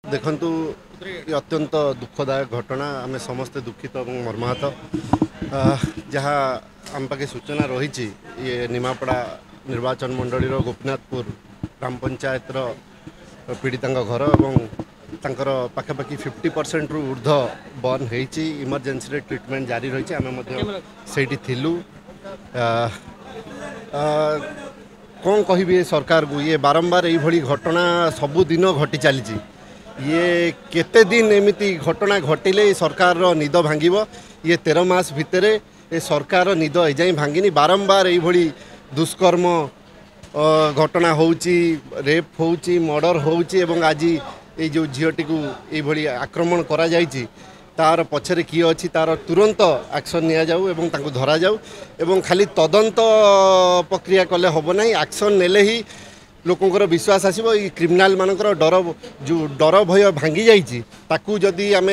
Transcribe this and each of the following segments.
देखु ये अत्यंत दुखदायक घटना आम समस्ते दुखित और मर्माहत जहाँ आम पाखे सूचना रही ये निमापड़ा निर्वाचन मंडली गोपीनाथपुर ग्राम पंचायत पीड़िता घर और पाखापाखि 50% रु ऊर्ध बर्न होती इमरजेंसी ट्रिटमेंट जारी रही आम से कौन कह सरकार को ये बारंबार ये घटना सबुदिन घटी चली ये केते दिन एमती घटना घटिले सरकार निद भांग ये 13 मास भितर ये सरकार निद एजाई भांगिनी बारंबार ये दुष्कर्म घटना होची रेप होची मर्डर होची एवं आज ये जो झीटी को ये आक्रमण करा जायछि तार पछरे किए अच्छी तार तुरंत एक्शन निया जाऊ एवं तांको धरा जाऊ एवं खाली तदंत प्रक्रिया कले हम ना एक्शन नेले ही लोकंर विश्वास आसो क्रिमिनाल मानकर डर जो डर भय भांगी जाकू जदि आम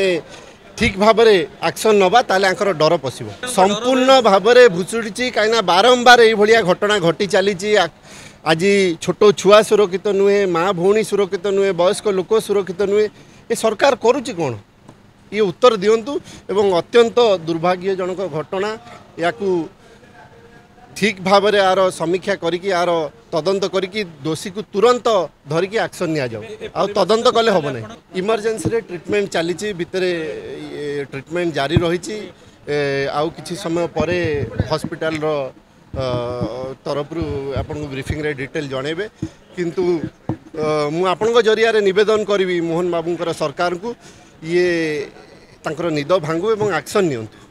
ठीक भाव में एक्शन नवा ताले आंकर डर पशिब संपूर्ण भाव में भुसुड़ी कहीं बारंबार ये घटना घटी चली आज छोट छुआ सुरक्षित नुहे माँ भौणी सुरक्षित नुहे वयस्क लोक सुरक्षित नुहे ये सरकार करुच्ची कौन ये उत्तर दिंतु एवं अत्यंत दुर्भाग्यजनक घटना या ठीक भाव में यार समीक्षा करिकी यार तदंत करिकी दोषी को तुरंत धरिकी एक्शन निया जाऊ आ तदंत कले हम ना इमरजेंसी रे ट्रीटमेंट चली भितर ट्रीटमेंट जारी रही आउ किछि समय परे हॉस्पिटल रो तरफ आपन ब्रीफिंग रे डिटेल जणेबे किंतु मु आपन जरिया रे निवेदन करी मोहन बाबूंकर सरकार को ये तांकर निद भांगू एवं एक्शन नियंतु।